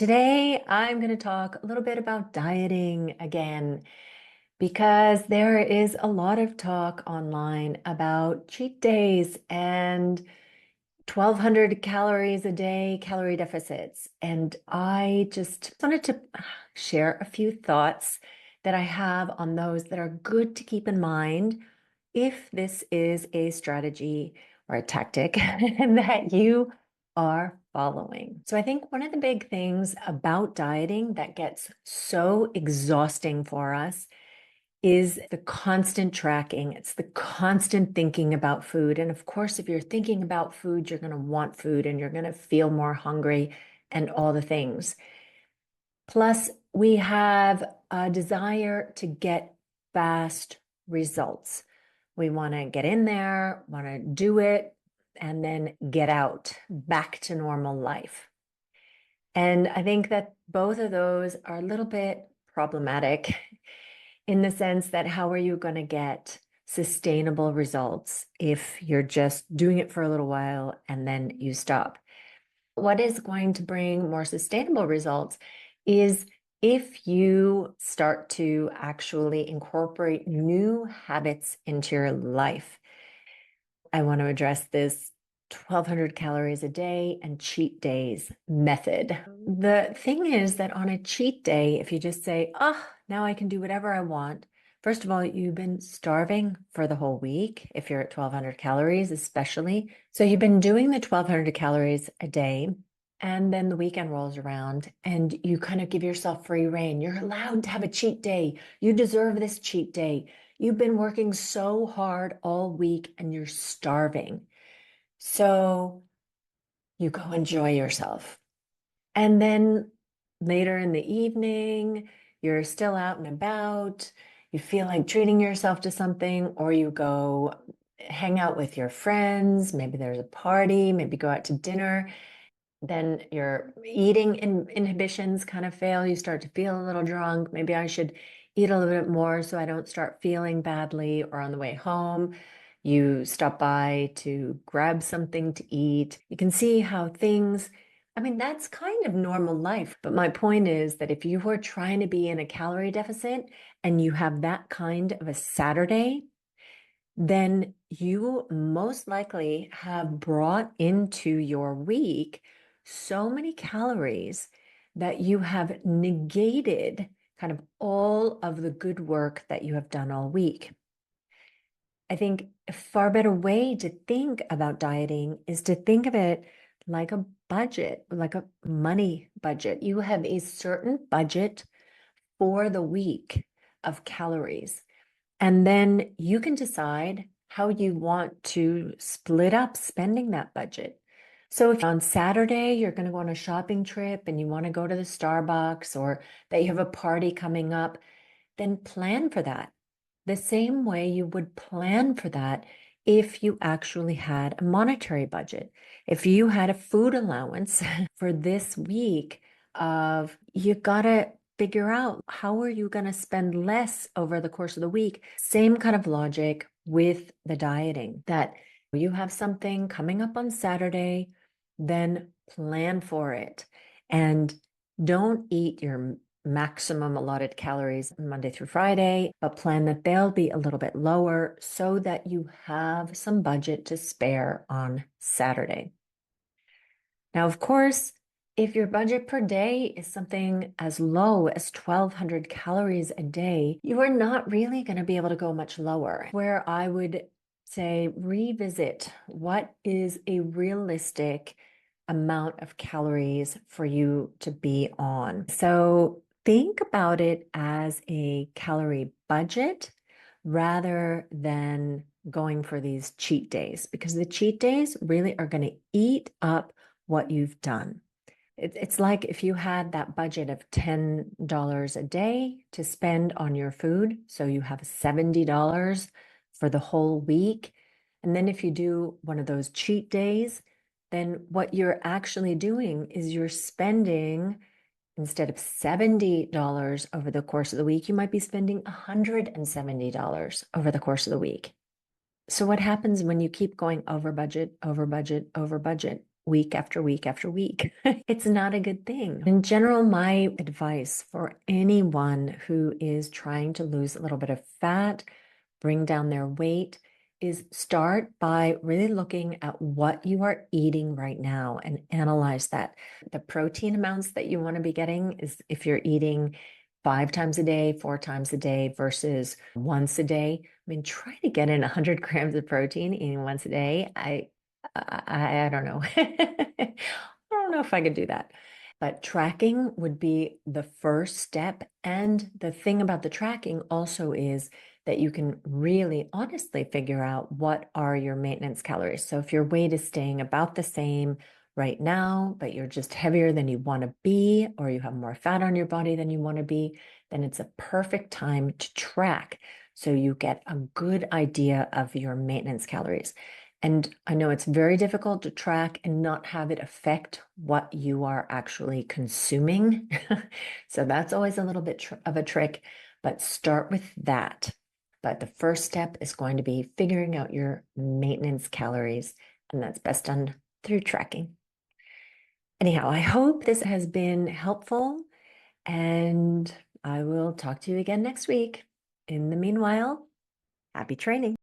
Today, I'm going to talk a little bit about dieting again because there is a lot of talk online about cheat days and 1,200 calories a day, calorie deficits. And I just wanted to share a few thoughts that I have on those that are good to keep in mind if this is a strategy or a tactic that you are following. So I think one of the big things about dieting that gets so exhausting for us is the constant tracking. It's the constant thinking about food. And of course, if you're thinking about food, you're going to want food and you're going to feel more hungry and all the things. Plus, we have a desire to get fast results. We want to get in there, want to do it, and then get out back to normal life. And I think that both of those are a little bit problematic in the sense that how are you going to get sustainable results if you're just doing it for a little while and then you stop? What is going to bring more sustainable results is if you start to actually incorporate new habits into your life. I want to address this 1,200 calories a day and cheat days method. The thing is that on a cheat day, if you just say, oh, now I can do whatever I want, first of all, you've been starving for the whole week if you're at 1,200 calories, especially. So you've been doing the 1,200 calories a day. And then the weekend rolls around and you kind of give yourself free rein. You're allowed to have a cheat day. You deserve this cheat day. You've been working so hard all week and you're starving. So you go enjoy yourself. And then later in the evening, you're still out and about. You feel like treating yourself to something, or you go hang out with your friends. Maybe there's a party, maybe go out to dinner. Then your eating inhibitions kind of fail. You start to feel a little drunk. Maybe I should eat a little bit more so I don't start feeling badly. Or on the way home, you stop by to grab something to eat. You can see how that's kind of normal life. But my point is that if you are trying to be in a calorie deficit and you have that kind of a Saturday, then you most likely have brought into your week so many calories that you have negated kind of all of the good work that you have done all week. I think a far better way to think about dieting is to think of it like a budget, like a money budget. You have a certain budget for the week of calories. And then you can decide how you want to split up spending that budget. So if on Saturday you're going to go on a shopping trip and you want to go to the Starbucks or that you have a party coming up, then plan for that. The same way you would plan for that if you actually had a monetary budget. If you had a food allowance for this week of you got to figure out how are you going to spend less over the course of the week. Same kind of logic with the dieting that you have something coming up on Saturday, then plan for it and don't eat your maximum allotted calories Monday through Friday, but plan that they'll be a little bit lower so that you have some budget to spare on Saturday. Now, of course, if your budget per day is something as low as 1,200 calories a day, you are not really going to be able to go much lower. Where I would say revisit what is a realistic amount of calories for you to be on. So think about it as a calorie budget rather than going for these cheat days, because the cheat days really are going to eat up what you've done. It's like if you had that budget of $10 a day to spend on your food, so you have $70 for the whole week. And then if you do one of those cheat days, then what you're actually doing is you're spending, instead of $70 over the course of the week, you might be spending $170 over the course of the week. So what happens when you keep going over budget, over budget, over budget? week after week after week. It's not a good thing. In general, my advice for anyone who is trying to lose a little bit of fat, bring down their weight, is start by really looking at what you are eating right now and analyze that. The protein amounts that you want to be getting is if you're eating 5 times a day, 4 times a day versus once a day. I mean, try to get in 100 grams of protein eating once a day. I don't know. I don't know if I could do that. But tracking would be the first step. And the thing about the tracking also is that you can really honestly figure out what are your maintenance calories. So if your weight is staying about the same right now, but you're just heavier than you want to be, or you have more fat on your body than you want to be, then it's a perfect time to track so you get a good idea of your maintenance calories. And I know it's very difficult to track and not have it affect what you are actually consuming. So that's always a little bit of a trick, but start with that. But the first step is going to be figuring out your maintenance calories, and that's best done through tracking. Anyhow, I hope this has been helpful, and I will talk to you again next week. In the meanwhile, happy training.